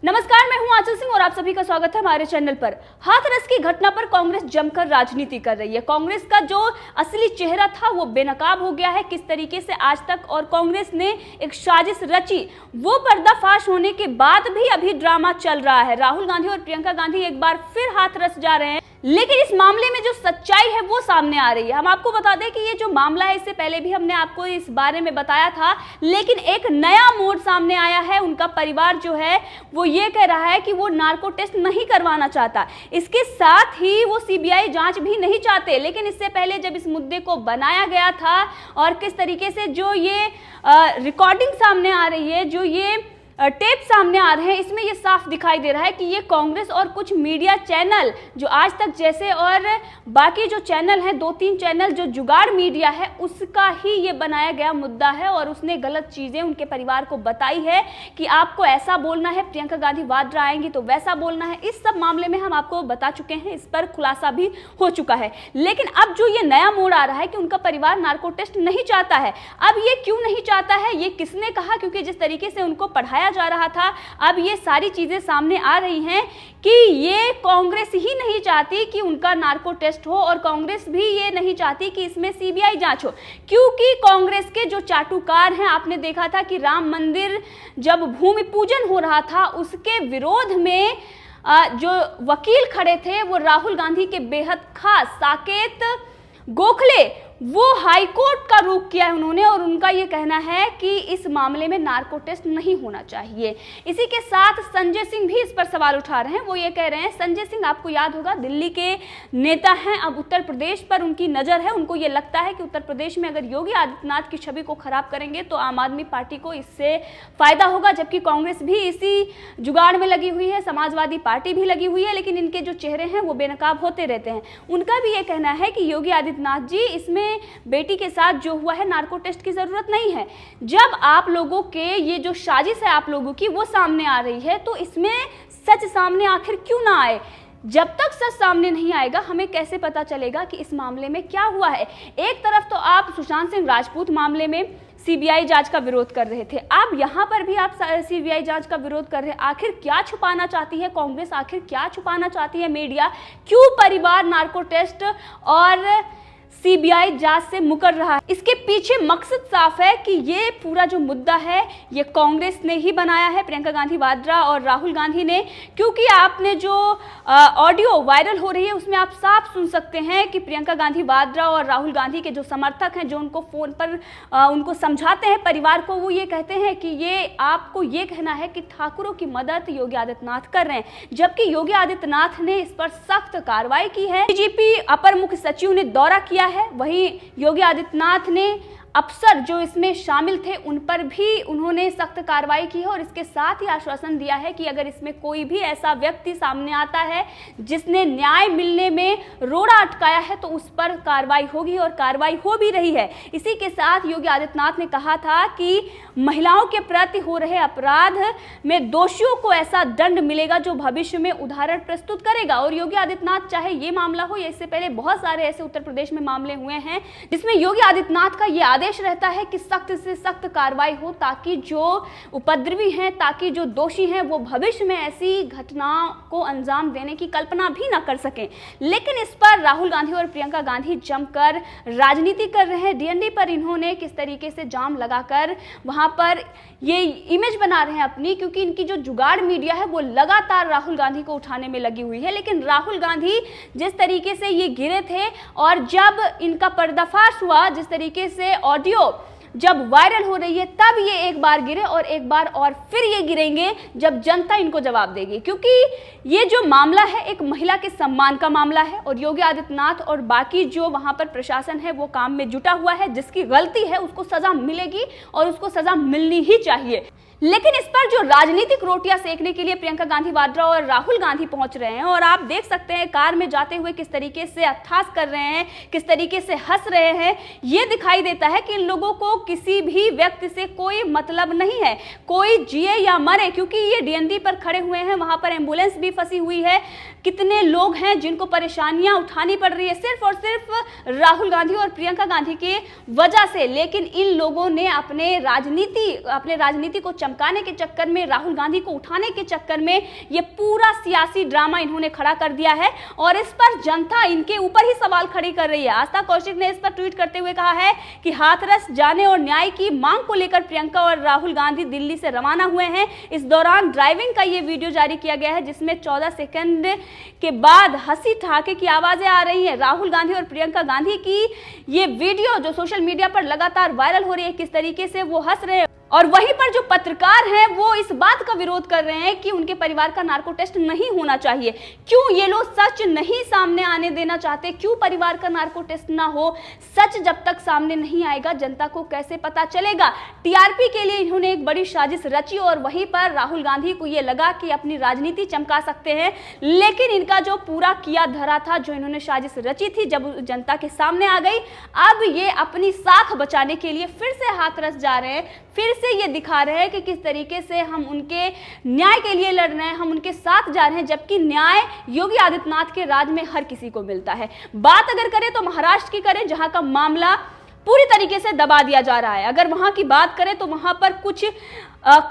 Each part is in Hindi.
नमस्कार, मैं हूं आंचल सिंह और आप सभी का स्वागत है हमारे चैनल पर। हाथरस की घटना पर कांग्रेस जमकर राजनीति कर रही है। कांग्रेस का जो असली चेहरा था वो बेनकाब हो गया है। किस तरीके से आज तक और कांग्रेस ने एक साजिश रची, वो पर्दाफाश होने के बाद भी अभी ड्रामा चल रहा है। राहुल गांधी और प्रियंका गांधी एक बार फिर हाथरस जा रहे हैं, लेकिन इस मामले में जो सच्चाई है वो सामने आ रही है। हम आपको बता दें कि ये जो मामला है, इससे पहले भी हमने आपको इस बारे में बताया था, लेकिन एक नया मोड़ सामने आया है। उनका परिवार जो है वो ये कह रहा है कि वो नार्को टेस्ट नहीं करवाना चाहता, इसके साथ ही वो सीबीआई जांच भी नहीं चाहते। लेकिन इससे पहले जब इस मुद्दे को बनाया गया था और किस तरीके से जो ये रिकॉर्डिंग सामने आ रही है, जो ये टेप सामने आ रहे हैं, इसमें ये साफ दिखाई दे रहा है कि ये कांग्रेस और कुछ मीडिया चैनल जो आज तक जैसे और बाकी जो चैनल हैं, 2-3 चैनल जो जुगाड़ मीडिया है, उसका ही ये बनाया गया मुद्दा है। और उसने गलत चीज़ें उनके परिवार को बताई है कि आपको ऐसा बोलना है, प्रियंका गांधी वाड्रा आएंगी तो वैसा बोलना है। इस सब मामले में हम आपको बता चुके हैं, इस पर खुलासा भी हो चुका है। लेकिन अब जो ये नया मोड़ आ रहा है कि उनका परिवार नार्को टेस्ट नहीं चाहता है। अब ये क्यों नहीं चाहता है, ये किसने कहा? क्योंकि जिस तरीके से उनको पढ़ाया जा रहा था, अब ये सारी चीजें सामने आ रही हैं कि ये कांग्रेस ही नहीं चाहती कि उनका नार्को टेस्ट हो और कांग्रेस भी ये नहीं चाहती कि इसमें सीबीआई जांच हो। क्योंकि कांग्रेस के जो चाटुकार हैं, आपने देखा था कि राम मंदिर जब भूमि पूजन हो रहा था, उसके विरोध में जो वकील खड़े थे वो राहुल गांधी के बेहद खास साकेत गोखले, वो हाई कोर्ट का रुख किया है उन्होंने। और उनका ये कहना है कि इस मामले में नार्को टेस्ट नहीं होना चाहिए। इसी के साथ संजय सिंह भी इस पर सवाल उठा रहे हैं। वो ये कह रहे हैं, संजय सिंह आपको याद होगा दिल्ली के नेता हैं, अब उत्तर प्रदेश पर उनकी नज़र है। उनको ये लगता है कि उत्तर प्रदेश में अगर योगी आदित्यनाथ की छवि को खराब करेंगे तो आम आदमी पार्टी को इससे फायदा होगा। जबकि कांग्रेस भी इसी जुगाड़ में लगी हुई है, समाजवादी पार्टी भी लगी हुई है, लेकिन इनके जो चेहरे हैं वो बेनकाब होते रहते हैं। उनका भी ये कहना है कि योगी आदित्यनाथ जी, इसमें बेटी के साथ जो हुआ है, नार्को टेस्ट की जरूरत नहीं है। जब आप लोगों के ये जो साजिश है आप लोगों की वो सामने आ रही है, तो इसमें सच सामने आखिर क्यों ना आए? जब तक सच सामने नहीं आएगा, हमें कैसे पता चलेगा कि इस मामले में क्या हुआ है? एक तरफ तो आप सुशांत सिंह राजपूत मामले में सीबीआई जांच का विरोध कर रहे थे, अब यहाँ पर भी आप सीबीआई जांच का विरोध कर रहे हैं। आखिर क्या छुपाना चाहती है कांग्रेस? आखिर क्या छुपाना चाहती है मीडिया? क्यों परिवार नार्को टेस्ट और सीबीआई जांच से मुकर रहा है? इसके पीछे मकसद साफ है कि ये पूरा जो मुद्दा है ये कांग्रेस ने ही बनाया है, प्रियंका गांधी वाड्रा और राहुल गांधी ने। क्योंकि आपने जो ऑडियो वायरल हो रही है उसमें आप साफ सुन सकते हैं कि प्रियंका गांधी वाड्रा और राहुल गांधी के जो समर्थक हैं, जो उनको फोन पर उनको समझाते हैं परिवार को, वो ये कहते हैं कि ये आपको ये कहना है कि ठाकुरों की मदद योगी आदित्यनाथ कर रहे हैं। जबकि योगी आदित्यनाथ ने इस पर सख्त कार्रवाई की है। डीजीपी अपर मुख्य सचिव ने दौरा किया है, वहीं योगी आदित्यनाथ ने अफसर जो इसमें शामिल थे उन पर भी उन्होंने सख्त कार्रवाई की है। और इसके साथ ही आश्वासन दिया है कि अगर इसमें कोई भी ऐसा व्यक्ति सामने आता है जिसने न्याय मिलने में रोड़ा अटकाया है तो उस पर कार्रवाई होगी, और कार्रवाई हो भी रही है। इसी के साथ योगी आदित्यनाथ ने कहा था कि महिलाओं के प्रति हो रहे अपराध में दोषियों को ऐसा दंड मिलेगा जो भविष्य में उदाहरण प्रस्तुत करेगा। और योगी आदित्यनाथ, चाहे ये मामला हो या इससे पहले बहुत सारे ऐसे उत्तर प्रदेश में मामले हुए हैं जिसमें योगी आदित्यनाथ का ये आदेश रहता है कि सख्त से सख्त कार्रवाई हो, ताकि जो उपद्रवी हैं, ताकि जो दोषी हैं, वो भविष्य में ऐसी घटनाओं को अंजाम देने की कल्पना भी ना कर सकें। लेकिन इस पर राहुल गांधी और प्रियंका गांधी जमकर राजनीति कर रहे हैं। डीएनडी पर इन्होंने किस तरीके से जाम लगाकर वहां पर ये इमेज बना रहे हैं अपनी, क्योंकि इनकी जो जुगाड़ मीडिया है वो लगातार राहुल गांधी को उठाने में लगी हुई है। लेकिन राहुल गांधी जिस तरीके से ये गिरे थे और जब इनका पर्दाफाश हुआ, जिस तरीके से ऑडियो जब वायरल हो रही है, तब ये एक बार गिरे और एक बार और फिर ये गिरेंगे जब जनता इनको जवाब देगी। क्योंकि ये जो मामला है एक महिला के सम्मान का मामला है और योगी आदित्यनाथ और बाकी जो वहां पर प्रशासन है वो काम में जुटा हुआ है। जिसकी गलती है उसको सजा मिलेगी और उसको सजा मिलनी ही चाहिए। लेकिन इस पर जो राजनीतिक रोटियां सेकने के लिए प्रियंका गांधी वाड्रा और राहुल गांधी पहुंच रहे हैं, और आप देख सकते हैं कार में जाते हुए किस तरीके से अट्ठास कर रहे हैं, किस तरीके से हंस रहे हैं, ये दिखाई देता है कि इन लोगों को किसी भी व्यक्ति से कोई मतलब नहीं है, कोई जिए या मरे, क्योंकि ये डीएनडी पर खड़े हुए हैं, वहां पर एम्बुलेंस भी फंसी हुई है। कितने लोग हैं जिनको परेशानियां उठानी पड़ रही है सिर्फ और सिर्फ राहुल गांधी और प्रियंका गांधी की वजह से। लेकिन इन लोगों ने अपने राजनीति को चमकाने के चक्कर में, राहुल गांधी को उठाने के चक्कर में ये पूरा सियासी ड्रामा इन्होंने खड़ा कर दिया है और इस पर जनता इनके ऊपर ही सवाल खड़ी कर रही है। आस्था कौशिक ने इस पर ट्वीट करते हुए कहा है कि हाथरस जाने और न्याय की मांग को लेकर प्रियंका और राहुल गांधी दिल्ली से रवाना हुए हैं। इस दौरान ड्राइविंग का ये वीडियो जारी किया गया है जिसमें 14 सेकंड के बाद हंसी ठहाके की आवाजें आ रही हैं। राहुल गांधी और प्रियंका गांधी की ये वीडियो जो सोशल मीडिया पर लगातार वायरल हो रही है, किस तरीके से वो हंस रहे हैं। और वहीं पर जो पत्रकार हैं वो इस बात का विरोध कर रहे हैं कि उनके परिवार का नार्को टेस्ट नहीं होना चाहिए। क्यों ये लोग सच नहीं सामने आने देना चाहते? क्यों परिवार का नार्को टेस्ट ना हो? सच जब तक सामने नहीं आएगा जनता को कैसे पता चलेगा? टीआरपी के लिए इन्होंने एक बड़ी साजिश रची और वहीं पर राहुल गांधी को ये लगा कि अपनी राजनीति चमका सकते हैं। लेकिन इनका जो पूरा किया धरा था, जो इन्होंने साजिश रची थी, जब जनता के सामने आ गई, अब ये अपनी साख बचाने के लिए फिर से हाथरस जा रहे हैं, फिर से ये दिखा रहे हैं कि किस तरीके से हम उनके न्याय के लिए लड़ रहे हैं, हम उनके साथ जा रहे हैं, जबकि न्याय योगी आदित्यनाथ के राज में हर किसी को मिलता है। बात अगर करें तो महाराष्ट्र की करें, जहां का मामला पूरी तरीके से दबा दिया जा रहा है। अगर वहां की बात करें तो वहां पर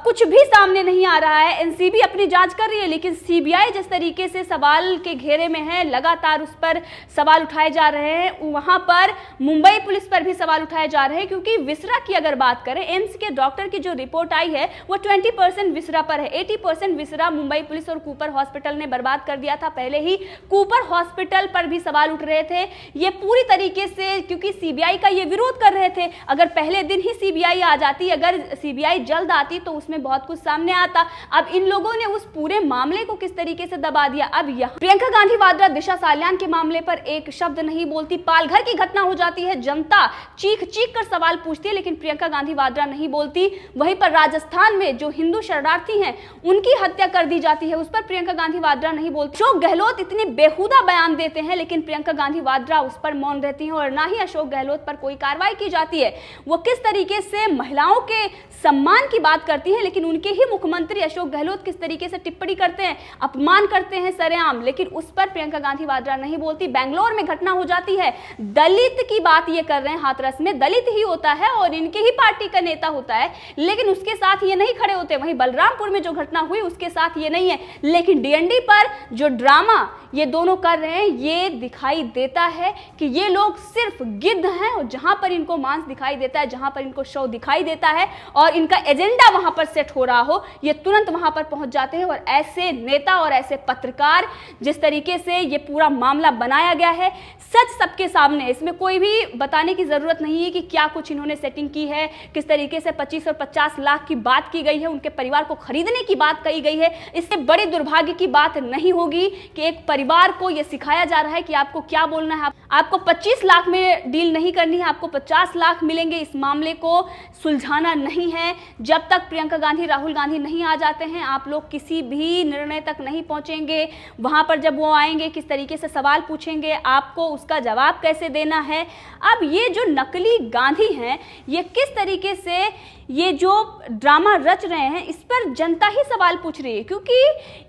कुछ भी सामने नहीं आ रहा है। एनसीबी अपनी जांच कर रही है, लेकिन सीबीआई जिस तरीके से सवाल के घेरे में है, लगातार उस पर सवाल उठाए जा रहे हैं। वहां पर मुंबई पुलिस पर भी सवाल उठाए जा रहे हैं, क्योंकि विसरा की अगर बात करें, एम्स के डॉक्टर की जो रिपोर्ट आई है वो 20% विसरा पर है। 80% विसरा मुंबई पुलिस और कूपर हॉस्पिटल ने बर्बाद कर दिया था। पहले ही कूपर हॉस्पिटल पर भी सवाल उठ रहे थे। ये पूरी तरीके से, क्योंकि सीबीआई का ये विरोध कर रहे थे, अगर पहले दिन ही सीबीआई आ जाती, अगर सीबीआई जल्द आती तो उसमें बहुत कुछ सामने आता। अब इन लोगों ने उस पूरे मामले को किस तरीके से दबा दिया। अब यह प्रियंका गांधी वाड्रा दिशा सालियान के मामले पर एक शब्द नहीं बोलती। पालघर की घटना हो जाती है, जनता चीख चीख कर सवाल पूछती है, लेकिन प्रियंका गांधी वाड्रा नहीं बोलती। वहीं पर राजस्थान में जो हिंदू शरणार्थी हैं उनकी हत्या कर दी जाती है, उस पर प्रियंका गांधी वाड्रा नहीं बोलती। अशोक गहलोत इतने बेहुदा बयान देते हैं, लेकिन प्रियंका गांधी वाड्रा उस पर मौन रहती है और ना ही अशोक गहलोत पर कोई कार्रवाई की जाती है। वो किस तरीके से महिलाओं के सम्मान की बात करती हैं, लेकिन उनके ही मुख्यमंत्री अशोक गहलोत किस तरीके से टिप्पणी करते हैं, अपमान करते हैं सरेआम, लेकिन उस पर प्रियंका गांधी वाड्रा नहीं बोलती। बेंगलोर में घटना हो जाती है, दलित की बात ये कर रहे हैं, हाथरस में दलित ही होता है और इनके ही पार्टी का नेता होता है, लेकिन उसके साथ ये नहीं खड़े होते। वहीं बलरामपुर में जो घटना हुई उसके साथ ये नहीं है, लेकिन डीएनडी पर जो ड्रामा ये दोनों कर रहे हैं, ये दिखाई देता है कि ये लोग सिर्फ गिद्ध हैं और जहां पर इनको मांस दिखाई देता है, जहां पर इनको शव दिखाई देता है और इनका एजेंडा वहां पर सेट हो रहा हो, ये तुरंत वहां पर पहुंच जाते हैं। और ऐसे नेता और ऐसे पत्रकार, जिस तरीके से ये पूरा मामला बनाया गया है, सच सबके सामने, इसमें कोई भी बताने की जरूरत नहीं है कि क्या कुछ इन्होंने सेटिंग की है, किस तरीके से 25 और 50 लाख की बात की गई है, उनके परिवार को खरीदने की बात कही गई है। इससे बड़ी दुर्भाग्य की बात नहीं होगी कि एक परिवार को यह सिखाया जा रहा है कि आपको क्या बोलना है। आपको 25 लाख में डील नहीं करनी है, आपको 50 लाख मिलेंगे। इस मामले को सुलझाना नहीं है। जब तक प्रियंका गांधी, राहुल गांधी नहीं आ जाते हैं, आप लोग किसी भी निर्णय तक नहीं पहुंचेंगे। वहां पर जब वो आएंगे, किस तरीके से सवाल पूछेंगे, आपको उसका जवाब कैसे देना है। अब ये जो नकली गांधी हैं, ये किस तरीके से ये जो ड्रामा रच रहे हैं, इस पर जनता ही सवाल पूछ रही है, क्योंकि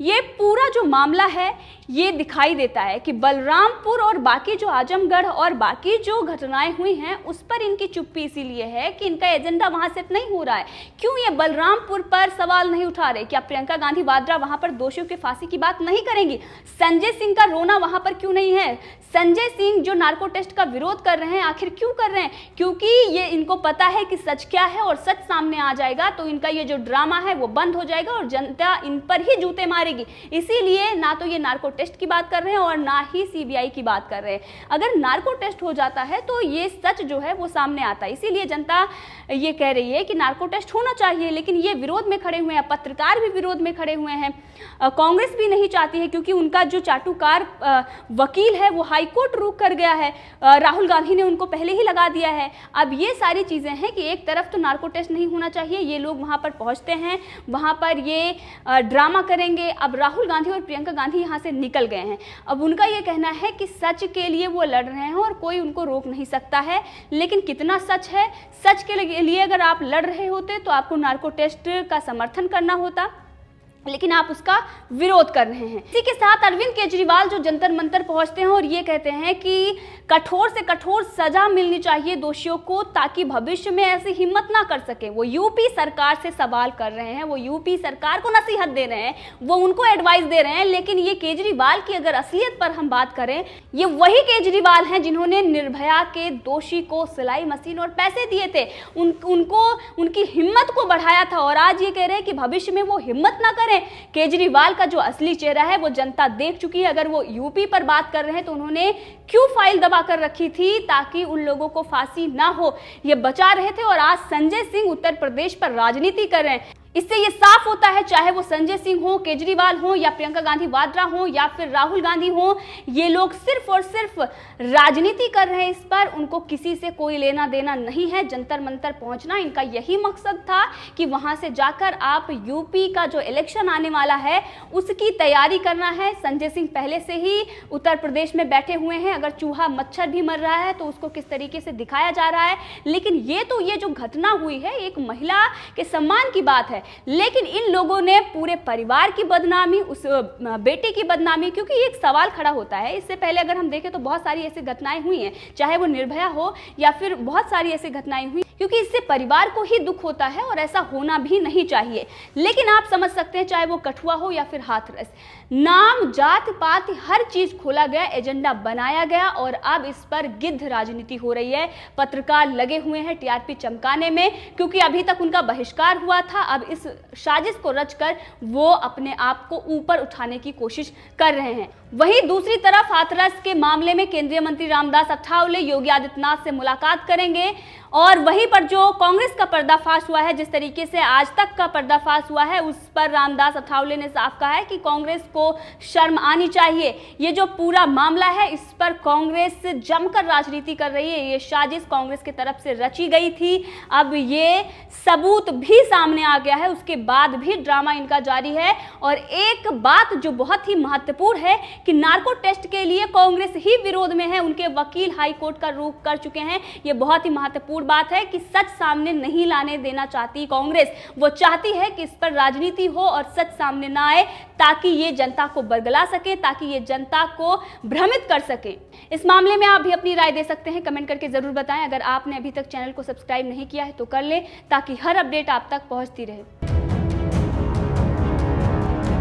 ये पूरा जो मामला है ये दिखाई देता है कि बलरामपुर और बाकी जो आजमगढ़ और बाकी जो घटनाएं हुई हैं उस पर इनकी चुप्पी इसीलिए है कि इनका एजेंडा वहां सेट नहीं हो रहा है। क्यों ये बलरामपुर पर सवाल नहीं उठा रहे? क्या प्रियंका गांधी वाड्रा वहां पर दोषियों की फांसी की बात नहीं करेंगी? संजय सिंह का रोना वहां पर क्यों नहीं है? संजय सिंह जो नार्को टेस्ट का विरोध कर रहे हैं, आखिर क्यों कर रहे हैं? क्योंकि ये इनको पता है कि सच क्या है और सच सामने आ जाएगा तो इनका ये जो ड्रामा है वो बंद हो जाएगा और जनता इन पर ही जूते मारेगी। इसीलिए ना तो ये नार्को टेस्ट की बात कर रहे हैं और ना ही सीबीआई की बात कर रहे हैं। अगर नार्को टेस्ट हो जाता है तो ये सच जो है वो सामने आता है। इसीलिए जनता ये कह रही है कि नार्को टेस्ट होना चाहिए, लेकिन ये विरोध में खड़े हुए हैं, पत्रकार भी विरोध में खड़े हुए हैं, कांग्रेस भी नहीं चाहती है, क्योंकि उनका जो चाटुकार वकील है वो हाईकोर्ट रुक कर गया है। राहुल गांधी ने उनको पहले ही लगा दिया है। अब ये सारी चीजें हैं कि एक तरफ तो नार्को टेस्ट नहीं नहीं होना चाहिए। ये लोग वहाँ पर पहुँचते हैं, वहाँ पर ये ड्रामा करेंगे। अब राहुल गांधी और प्रियंका गांधी यहाँ से निकल गए हैं। अब उनका ये कहना है कि सच के लिए वो लड़ रहे हैं और कोई उनको रोक नहीं सकता है। लेकिन कितना सच है? सच के लिए अगर आप लड़ रहे होते तो आपको नार्को टेस्ट का समर्थन करना होता, लेकिन आप उसका विरोध कर रहे हैं। इसी के साथ अरविंद केजरीवाल जो जंतर मंतर पहुंचते हैं और ये कहते हैं कि कठोर से कठोर सजा मिलनी चाहिए दोषियों को, ताकि भविष्य में ऐसी हिम्मत ना कर सके। वो यूपी सरकार से सवाल कर रहे हैं, वो यूपी सरकार को नसीहत दे रहे हैं, वो उनको एडवाइस दे रहे हैं। लेकिन ये केजरीवाल की अगर असलियत पर हम बात करें, ये वही केजरीवाल हैं जिन्होंने निर्भया के दोषी को सिलाई मशीन और पैसे दिए थे, उनको उनकी हिम्मत को बढ़ाया था। और आज ये कह रहे हैं कि भविष्य में वो हिम्मत ना करें। केजरीवाल का जो असली चेहरा है वो जनता देख चुकी है। अगर वो यूपी पर बात कर रहे हैं तो उन्होंने क्यों फाइल दबा कर रखी थी? ताकि उन लोगों को फांसी ना हो, ये बचा रहे थे। और आज संजय सिंह उत्तर प्रदेश पर राजनीति कर रहे हैं। इससे ये साफ होता है, चाहे वो संजय सिंह हो, केजरीवाल हो, या प्रियंका गांधी वाड्रा हो, या फिर राहुल गांधी हो, ये लोग सिर्फ और सिर्फ राजनीति कर रहे हैं। इस पर उनको किसी से कोई लेना देना नहीं है। जंतर मंतर पहुंचना इनका यही मकसद था कि वहां से जाकर आप यूपी का जो इलेक्शन आने वाला है उसकी तैयारी करना है। संजय सिंह पहले से ही उत्तर प्रदेश में बैठे हुए हैं। अगर चूहा मच्छर भी मर रहा है तो उसको किस तरीके से दिखाया जा रहा है। लेकिन ये जो घटना हुई है, एक महिला के सम्मान की बात है, लेकिन इन लोगों ने पूरे परिवार की बदनामी, उस बेटी की बदनामी, क्योंकि एक सवाल खड़ा होता है। इससे पहले अगर हम देखें तो बहुत सारी ऐसी घटनाएं हुई हैं, चाहे वो निर्भया हो या फिर बहुत सारी ऐसी घटनाएं हुई, क्योंकि इससे परिवार को ही दुख होता है और ऐसा होना भी नहीं चाहिए। लेकिन आप समझ सकते हैं, चाहे वो कठुआ हो या फिर हाथरस, नाम जात पात हर चीज खोला गया, एजेंडा बनाया गया और अब इस पर गिद्ध राजनीति हो रही है। पत्रकार लगे हुए हैं टीआरपी चमकाने में, क्योंकि अभी तक उनका बहिष्कार हुआ था। अब इस साजिश को रचकर वो अपने आप को ऊपर उठाने की कोशिश कर रहे हैं। वहीं दूसरी तरफ हाथरस के मामले में केंद्रीय मंत्री रामदास अठावले योगी आदित्यनाथ से मुलाकात करेंगे और वहीं पर जो कांग्रेस का पर्दाफाश हुआ है, जिस तरीके से आज तक का पर्दाफाश हुआ है, उस पर रामदास अठावले ने साफ कहा है कि कांग्रेस को शर्म आनी चाहिए। ये जो पूरा मामला है, इस पर कांग्रेस जमकर राजनीति कर रही है। ये साजिश कांग्रेस की तरफ से रची गई थी। अब ये सबूत भी सामने आ गया है, उसके बाद भी ड्रामा इनका जारी है। और एक बात जो बहुत ही महत्वपूर्ण है कि नार्को टेस्ट के लिए कांग्रेस ही विरोध में है। उनके वकील हाई कोर्ट का रुख कर चुके हैं। ये बहुत ही महत्वपूर्ण बात है कि सच सामने नहीं लाने देना चाहती कांग्रेस। वो चाहती है कि इस पर राजनीति हो और सच सामने ना आए, ताकि ये जनता को बरगला सके, ताकि ये जनता को भ्रमित कर सके। इस मामले में आप भी अपनी राय दे सकते हैं, कमेंट करके जरूर बताएं। अगर आपने अभी तक चैनल को सब्सक्राइब नहीं किया है तो कर ले, ताकि हर अपडेट आप तक पहुंचती रहे।